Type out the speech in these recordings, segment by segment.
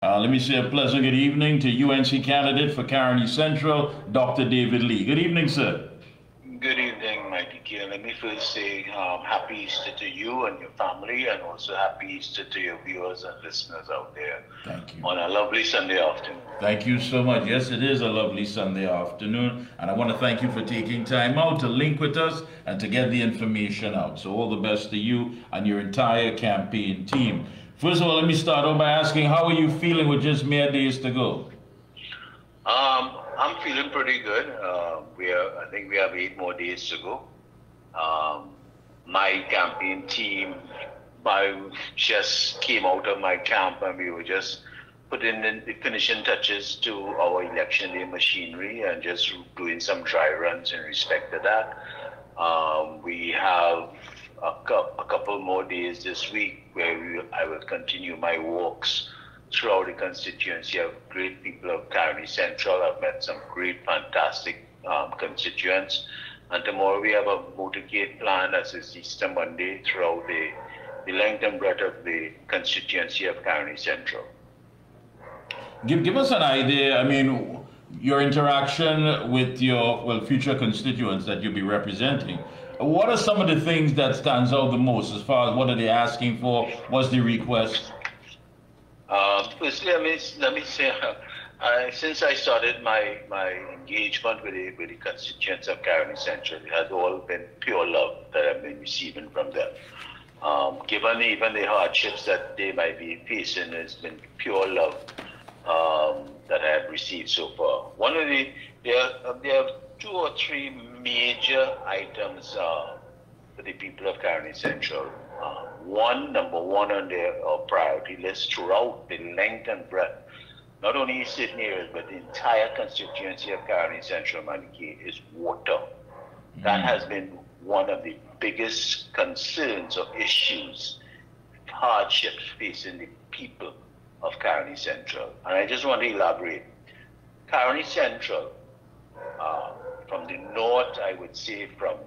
Let me say a pleasant good evening to UNC candidate for Caroni Central, Dr. David Lee. Good evening, sir. Good evening, Mikee K. Let me first say happy Easter to you and your family, and also happy Easter to your viewers and listeners out there. Thank you. On a lovely Sunday afternoon. Thank you so much. Yes, it is a lovely Sunday afternoon, and I want to thank you for taking time out to link with us and to get the information out. So all the best to you and your entire campaign team. First of all, let me start off by asking, how are you feeling with just mere days to go? I'm feeling pretty good. I think we have 8 more days to go. My campaign team, just came out of my camp, and we were just putting in the finishing touches to our election day machinery and just doing some dry runs in respect to that. We have a couple more days this week where I will continue my walks throughout the constituency. I have great people of Caroni Central. I've met some great, fantastic constituents. And tomorrow we have a motorcade plan, as is Easter Monday, throughout the length and breadth of the constituency of Caroni Central. Give us an idea, I mean, your interaction with your future constituents that you'll be representing. What are some of the things that stands out the most as far as what are they asking for? What's the request? Firstly, let me say, since I started my engagement with the constituents of Caroni Central, it has all been pure love that I've been receiving from them. Given even the hardships that they might be facing, it's been pure love that I have received so far. There are 2 or 3 major items for the people of Caroni Central. Number one on their priority list throughout the length and breadth, not only certain areas, but the entire constituency of Caroni Central, Mikee, is water. That has been one of the biggest concerns or issues, hardships facing the people of Caroni Central. And I just want to elaborate. Caroni Central, from the north, I would say from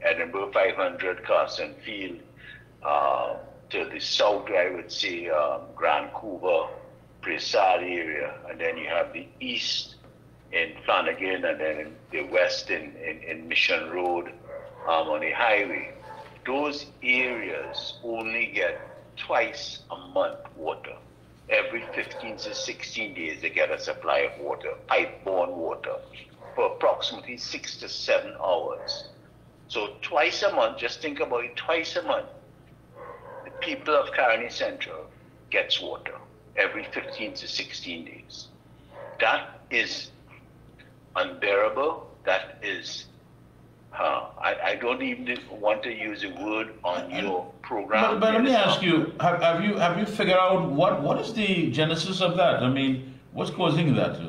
Edinburgh 500, Carson Field, to the south, I would say Grand Couva, Presal area, and then you have the east in Flanagan, and then in the west in Mission Road on the highway. Those areas only get twice a month water. Every 15 to 16 days they get a supply of water, pipe-borne water, for approximately 6 to 7 hours. So twice a month, just think about it, twice a month, the people of Caroni Central gets water every 15 to 16 days. That is unbearable. That is, I don't even want to use a word on your program. But let me ask you, have you figured out what is the genesis of that? I mean, what's causing that?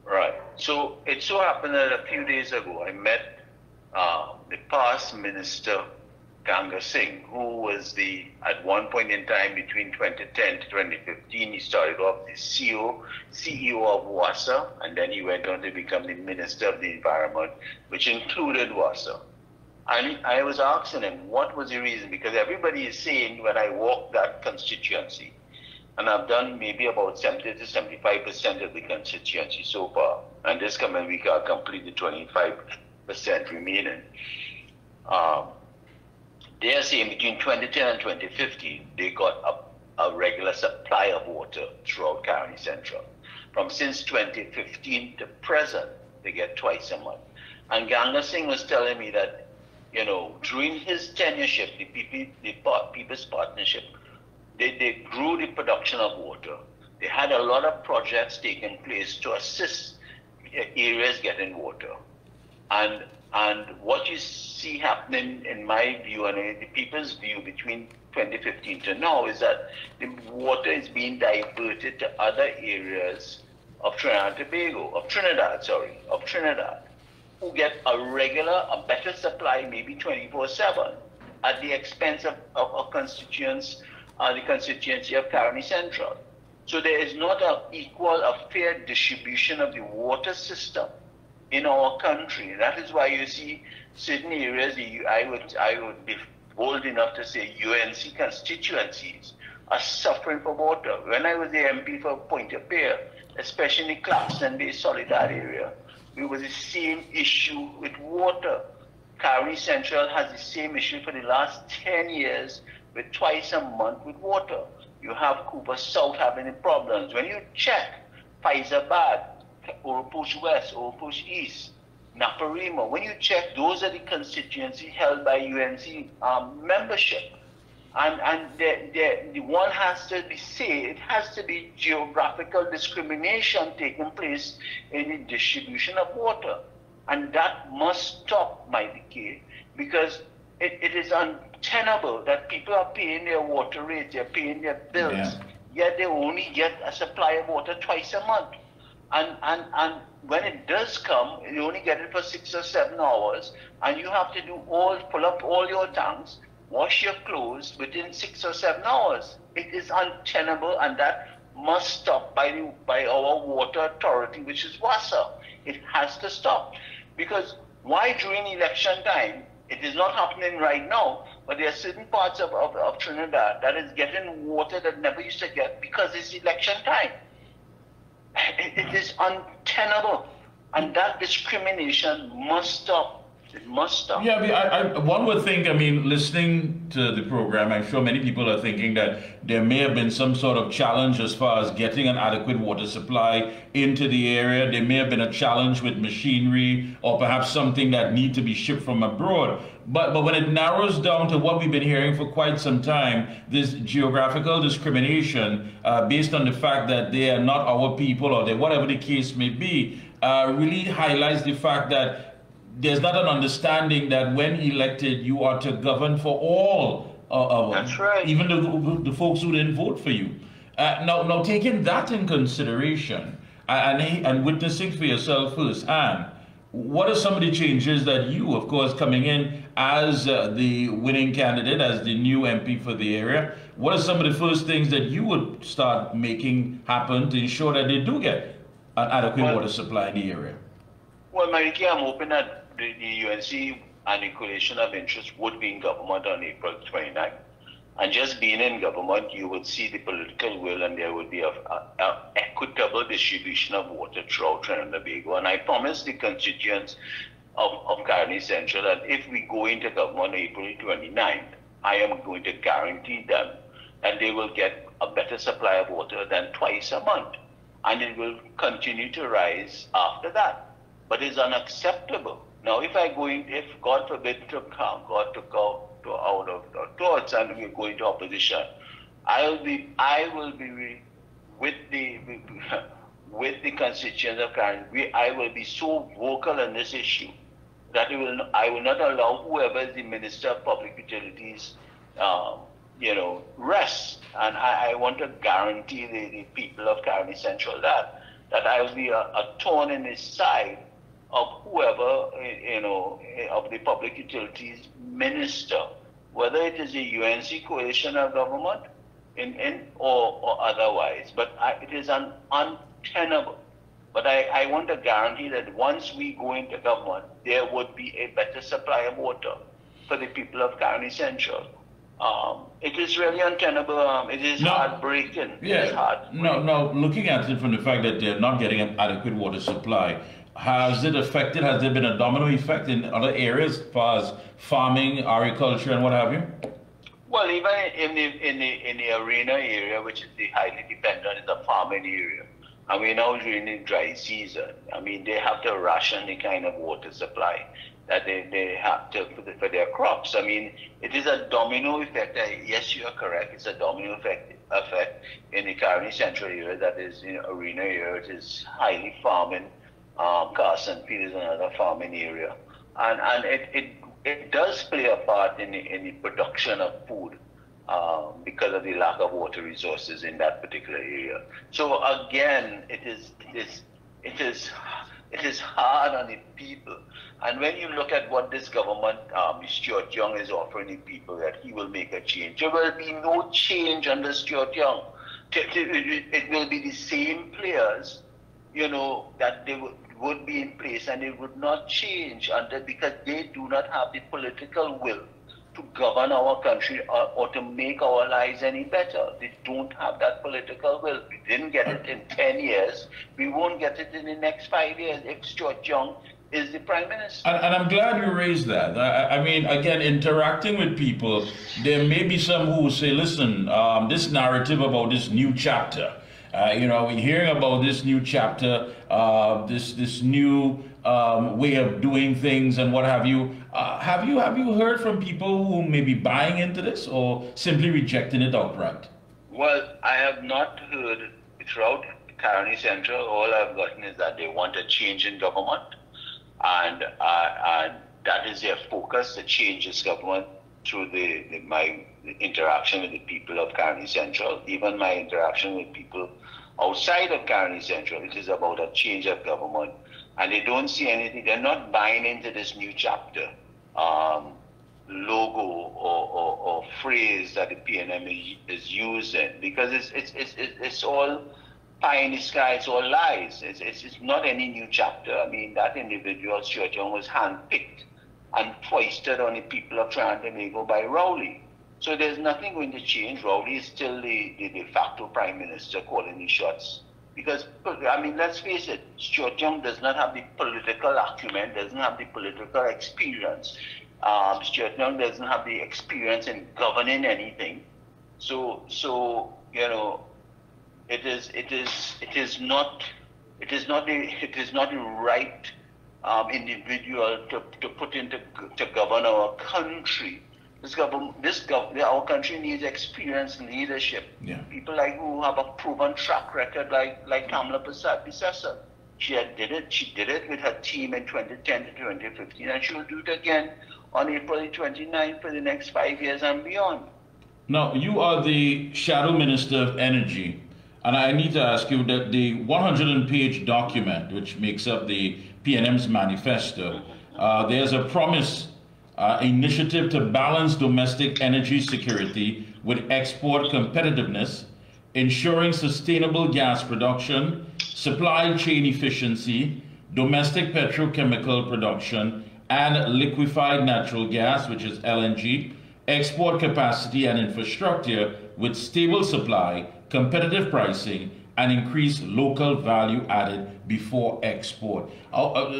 Right. So it so happened that a few days ago I met the past minister, Ganga Singh, who was at one point in time between 2010 to 2015, he started off the CEO of WASA, and then he went on to become the Minister of the Environment, which included WASA. And I was asking him, what was the reason? Because everybody is saying, when I walk that constituency, and I've done maybe about 70 to 75% of the constituency so far, and this coming week I'll complete the 25% remaining. They are saying between 2010 and 2015, they got a regular supply of water throughout Caroni Central. Since 2015 to present, they get twice a month. And Ganga Singh was telling me that, during his tenureship, the People's Partnership, they grew the production of water. They had a lot of projects taking place to assist areas getting water. And what you see happening, in my view and the people's view, between 2015 to now, is that the water is being diverted to other areas of Trinidad, who get a better supply, maybe 24/7, at the expense of constituents, the constituency of Caroni Central. So there is not a fair distribution of the water system in our country. That is why you see certain areas, I would be bold enough to say UNC constituencies, are suffering for water. When I was the MP for Pointe-a-Pierre, especially in the Claxton Bay Soledad area, it was the same issue with water. Caroni Central has the same issue for the last 10 years with twice a month with water. You have Cooper South having problems. When you check Faizabad, Oropush West, Oropush East, Naparima, when you check, those are the constituencies held by UNC membership. And the one has to be said, it has to be geographical discrimination taking place in the distribution of water. And that must stop, Mikee K, because it is untenable that people are paying their water rates, they're paying their bills, yet they only get a supply of water twice a month. And when it does come, you only get it for 6 or 7 hours, and you have to pull up all your tanks, wash your clothes within 6 or 7 hours. It is untenable, and that must stop by our water authority, which is WASA. It has to stop. Because why during election time, it is not happening right now, but there are certain parts of Trinidad that is getting water that never used to get because it's election time. It is untenable, and that discrimination must stop. It must stop. Yeah, I mean, one would think, I mean, listening to the program, I'm sure many people are thinking that there may have been some sort of challenge as far as getting an adequate water supply into the area. There may have been a challenge with machinery or perhaps something that need to be shipped from abroad. But when it narrows down to what we've been hearing for quite some time, this geographical discrimination based on the fact that they are not our people or whatever the case may be, really highlights the fact that there's not an understanding that when elected, you are to govern for all of us. That's right. Even the folks who didn't vote for you. Now taking that in consideration and witnessing for yourself firsthand, what are some of the changes that you, of course, coming in as the winning candidate, as the new MP for the area, what are some of the first things that you would start making happen to ensure that they do get an adequate water supply in the area? Well, Mikee, I'm hoping that the UNC and the coalition of interest would be in government on April 29th. And just being in government, you would see the political will, and there would be an equitable distribution of water throughout Trinidad and Tobago. And I promise the constituents of Caroni Central that if we go into government on April 29th, I am going to guarantee them that they will get a better supply of water than twice a month. And it will continue to rise after that. But it's unacceptable. Now, if God forbid to come, God to go to out of our thoughts and we go into opposition, I will be with the constituents of Caroni. I will be so vocal on this issue that I will not allow whoever is the Minister of Public Utilities, rest. And I want to guarantee the people of Caroni Central that I will be a thorn in his side of whoever, of the public utilities minister, whether it is a UNC coalition of government or otherwise. But it is untenable. But I want to guarantee that once we go into government, there would be a better supply of water for the people of Caroni Central. It is really untenable. It is heartbreaking. Yeah. It is heartbreaking. No, looking at it from the fact that they're not getting an adequate water supply, has there been a domino effect in other areas as far as farming, agriculture, and what have you? Well, even in the arena area, which is the highly dependent, is a farming area. And we're now during the dry season. I mean, they have to ration the kind of water supply that they have to for their crops. I mean, it is a domino effect. Yes, you are correct. It's a domino effect in the Caroni Central area, that is in the arena area. It is highly farming. Carson Field is another farming area, and it does play a part in the production of food because of the lack of water resources in that particular area. So again, it is hard on the people. And when you look at what this government, Stuart Young, is offering the people, that he will make a change, there will be no change under Stuart Young. It will be the same players, that they would be in place, and it would not change because they do not have the political will to govern our country or to make our lives any better. They don't have that political will. We didn't get it in 10 years. We won't get it in the next 5 years if Stuart Young is the Prime Minister. And I'm glad you raised that. I mean, again, interacting with people, there may be some who say, listen, this narrative about this new chapter, we're hearing about this new chapter, this new way of doing things and what have you. Have you heard from people who may be buying into this or simply rejecting it outright? Well, I have not heard throughout Caroni Central. All I've gotten is that they want a change in government, and that is their focus, to change this government through my interaction with the people of Caroni Central, even my interaction with people outside of Caroni Central. It is about a change of government, and they don't see anything. They're not buying into this new chapter logo or phrase that the PNM is using, because it's all pie in the sky. It's all lies. It's not any new chapter. I mean, that individual, Stuart Young, was handpicked and foisted on the people of Trinidad and Tobago by Rowley. So there's nothing going to change. Rowley is still the de facto Prime Minister calling the shots. Because, I mean, let's face it, Stuart Young does not have the political acumen, doesn't have the political experience. Stuart Young doesn't have the experience in governing anything. So it is not the right individual to put into to govern our country. Our country needs experienced leadership. Yeah. People like who have a proven track record, like Kamala Persad. She did it with her team in 2010 to 2015, and she will do it again on April 29th for the next 5 years and beyond. Now, you are the Shadow Minister of Energy, and I need to ask you that the 100-page document, which makes up the PNM's manifesto, there's a promise initiative to balance domestic energy security with export competitiveness, ensuring sustainable gas production, supply chain efficiency, domestic petrochemical production, and liquefied natural gas, which is LNG, export capacity and infrastructure with stable supply, competitive pricing, and increased local value added before export.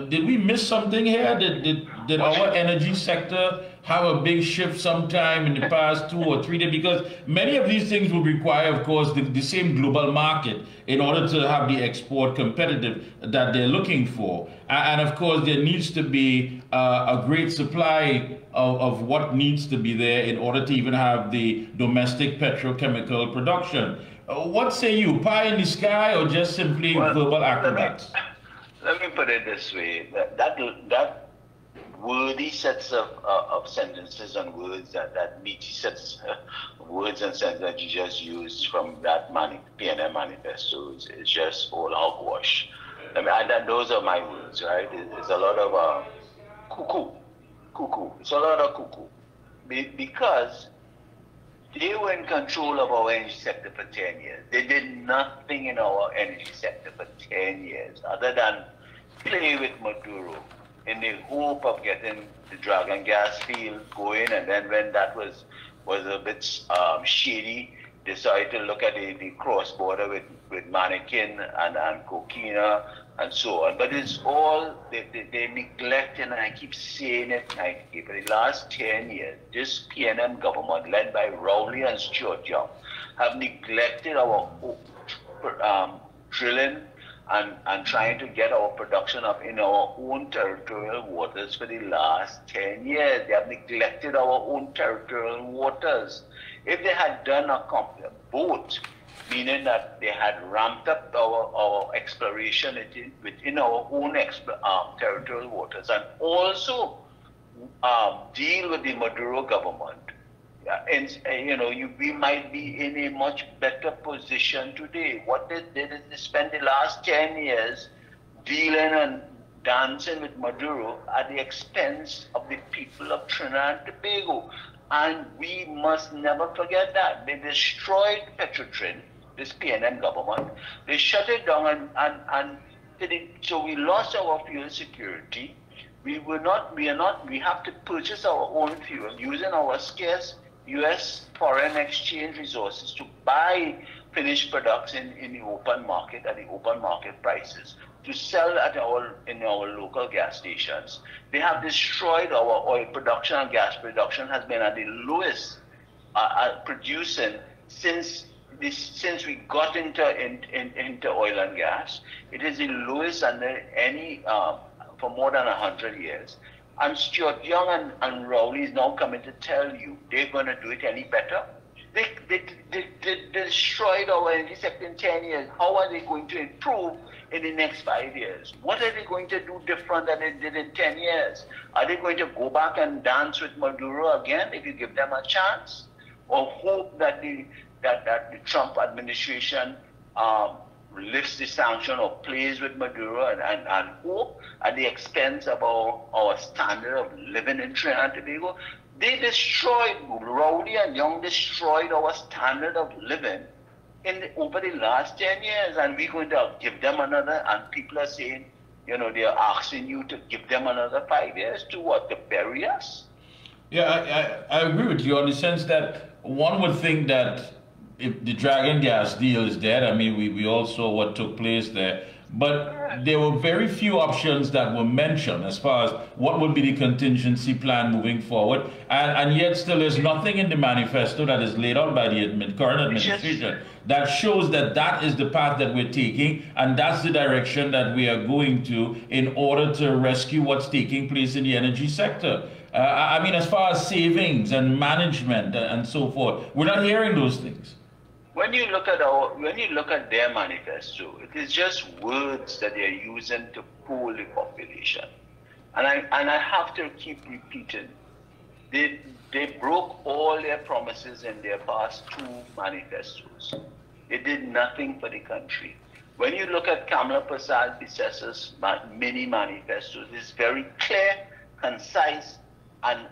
Did we miss something here? Did our energy sector have a big shift sometime in the past 2 or 3 days? Because many of these things will require, of course, the same global market in order to have the export competitive that they're looking for. And of course, there needs to be a great supply of what needs to be there in order to even have the domestic petrochemical production. What say you, pie in the sky or just simply verbal acrobats? Let me put it this way, that wordy sets of sentences and words, that meaty sets of words and sentences that you just used from that PNM manifesto is just all hogwash. I mean, those are my words, right? It's a lot of cuckoo. It's a lot of cuckoo. Because they were in control of our energy sector for 10 years. They did nothing in our energy sector for 10 years other than play with Maduro in the hope of getting the Dragon gas field going. And then when that was a bit shady, they started to look at the cross-border with Mannequin and Coquina and so on. But it's all, they neglect, and I keep saying it, for the last 10 years, this PNM government, led by Rowley and Stuart Young, have neglected our drilling and trying to get our production up in our own territorial waters for the last 10 years. They have neglected our own territorial waters. If they had done both, meaning that they had ramped up our exploration within our own territorial waters, and also deal with the Maduro government, we might be in a much better position today. What they did is they spent the last 10 years dealing and dancing with Maduro at the expense of the people of Trinidad and Tobago. And we must never forget that. They destroyed Petrotrin, this PNM government. They shut it down, so we lost our fuel security. We have to purchase our own fuel using our scarce U.S. foreign exchange resources to buy finished products in the open market at the open market prices to sell in our local gas stations. They have destroyed our oil production, and gas production has been at the lowest producing since we got into oil and gas. It is the lowest under any for more than 100 years. And Stuart Young and Rowley is now coming to tell you they're going to do it any better. They destroyed our energy sector in 10 years. How are they going to improve in the next 5 years? What are they going to do different than they did in 10 years? Are they going to go back and dance with Maduro again if you give them a chance? Or hope that the Trump administration lifts the sanction or plays with Maduro and hope at the expense of our standard of living in Trinidad and Tobago? They destroyed, Rowley and Young destroyed our standard of living over the last 10 years, and we're going to give them another, and people are saying, they're asking you to give them another 5 years to what? To bury us? Yeah, I agree with you on the sense that one would think that if the Dragon gas deal is dead, I mean, we all saw what took place there, but there were very few options that were mentioned as far as what would be the contingency plan moving forward, and yet still there's nothing in the manifesto that is laid out by the current administration that shows that is the path that we're taking, and that's the direction that we are going to in order to rescue what's taking place in the energy sector. I mean, as far as savings and management and so forth, we're not hearing those things. When you look at their manifesto, it is just words that they're using to fool the population, and I have to keep repeating. They broke all their promises in their past 2 manifestos. They did nothing for the country. When you look at Kamala Prasad Bissasa's mini manifestos, it's very clear, concise, and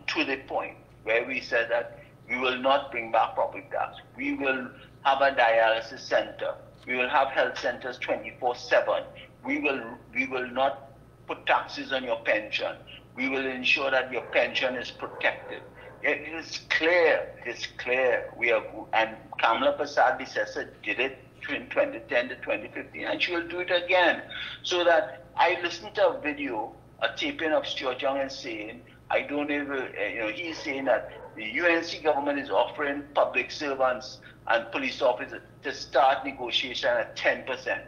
to the point, where we said that we will not bring back property tax. We will have a dialysis center. We will have health centers 24/7. We will not put taxes on your pension. We will ensure that your pension is protected. It is clear. It's clear. And Kamala Prasad Bissassa did it in 2010 to 2015, and she will do it again. So that I listened to a video, a taping of Stuart Young, and saying, I don't even, he's saying that the UNC government is offering public servants and police officers to start negotiation at 10%.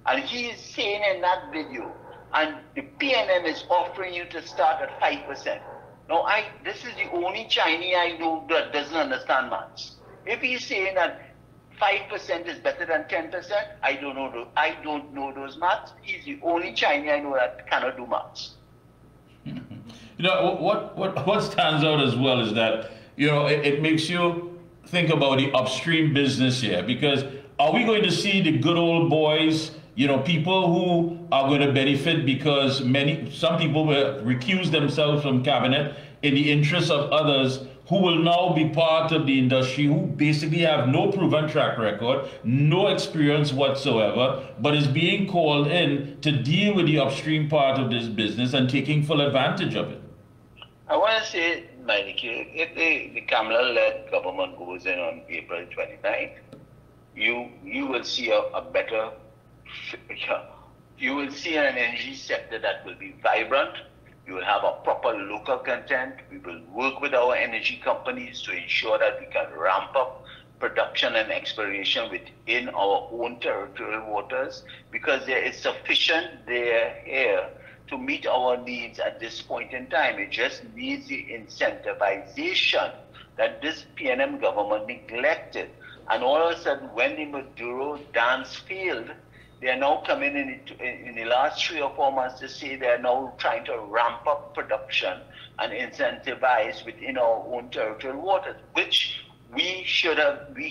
And he is saying in that video, and the PNM is offering you to start at 5%. Now, this is the only Chinese I know that doesn't understand maths. If he's saying that 5% is better than 10%, I don't know those maths. He's the only Chinese I know that cannot do maths. What stands out as well is that, it makes you think about the upstream business here, because are we going to see the good old boys, people who are going to benefit because some people will recuse themselves from cabinet in the interest of others who will now be part of the industry, who basically have no proven track record, no experience whatsoever, but is being called in to deal with the upstream part of this business and taking full advantage of it? I want to say, Mikee, if the Kamala-led government goes in on April 29th, you will see a better, you will see an energy sector that will be vibrant. You will have a proper local content. We will work with our energy companies to ensure that we can ramp up production and exploration within our own territorial waters, because there is sufficient there here to meet our needs at this point in time. It just needs the incentivization that this PNM government neglected. And all of a sudden, when the Maduro dance failed, they are now coming in the last 3 or 4 months to say they are now trying to ramp up production and incentivize within our own territorial waters, which we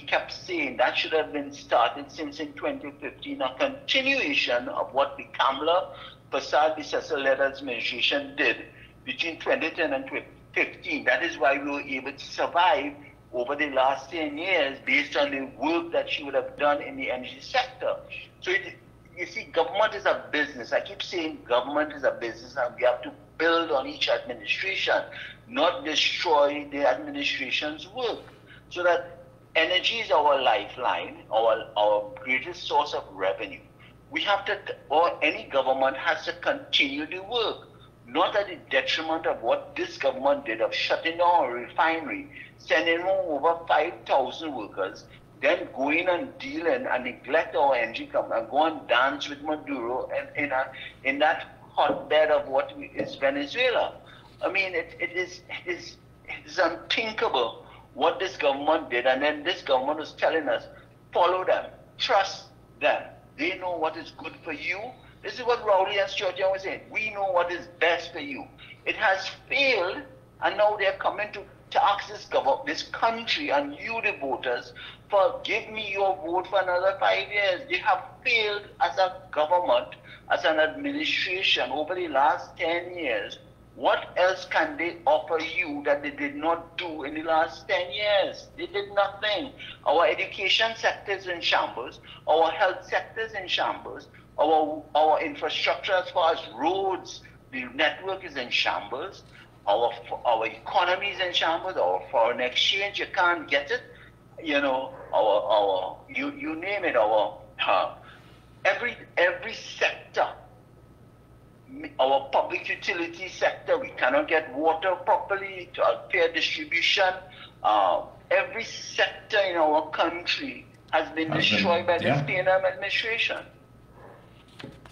kept saying that should have been started since in 2015, a continuation of what the Kamala Prasad Bissassa-led administration did between 2010 and 2015. That is why we were able to survive over the last 10 years based on the work that she would have done in the energy sector. So you see, government is a business. I keep saying government is a business, and we have to build on each administration, not destroy the administration's work. So that energy is our lifeline, our greatest source of revenue. We have to, or any government has to continue the work, not at the detriment of what this government did of shutting down a refinery, sending home over 5,000 workers, then go in and deal and neglect our energy company and go and dance with Maduro and in that hotbed of what is Venezuela. I mean, it is unthinkable what this government did, and then this government was telling us, follow them, trust them. They know what is good for you. This is what Rowley and Stuart Young was saying. We know what is best for you. It has failed, and now they're coming to ask this country and you, the voters, for give me your vote for another 5 years. They have failed as a government, as an administration over the last 10 years. What else can they offer you that they did not do in the last 10 years? They did nothing. Our education sector is in shambles. Our health sector is in shambles. Our infrastructure as far as roads, the network is in shambles. Our economy is in shambles. Our foreign exchange, you can't get it. You know, you name it. Every sector. Our public utility sector, we cannot get water properly to a fair distribution. Every sector in our country has been destroyed by this PNM administration.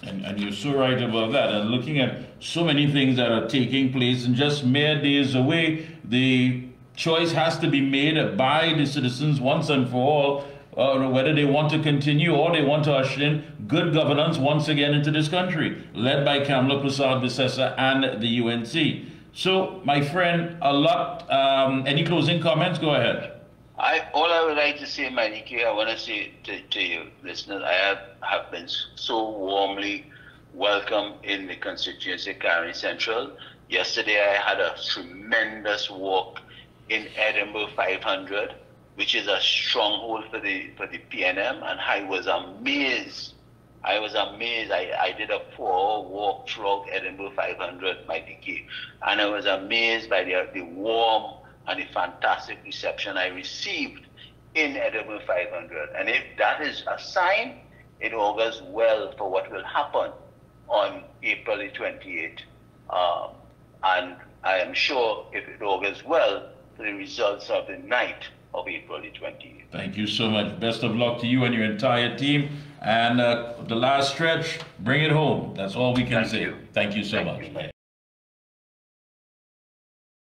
And you're so right about that. And looking at so many things that are taking place and just mere days away, the choice has to be made by the citizens once and for all, whether they want to continue or they want to usher in good governance once again into this country, led by Kamla Prasad-Bissessar and the UNC. So, my friend, any closing comments? Go ahead. All I would like to say, Mikee K, I want to say to you, listeners, I have been so warmly welcomed in the constituency Caroni Central. Yesterday, I had a tremendous walk in Edinburgh 500, which is a stronghold for the PNM, and I was amazed. I did a 4-hour walk throughout Edinburgh 500, Mikee K, and I was amazed by the warm and the fantastic reception I received in Edinburgh 500. And if that is a sign, it augurs well for what will happen on April the 28th. And I am sure if it augurs well for the results of the night of April the 28th. Thank you so much. Best of luck to you and your entire team. And the last stretch, bring it home. That's all we can say. Thank you so much.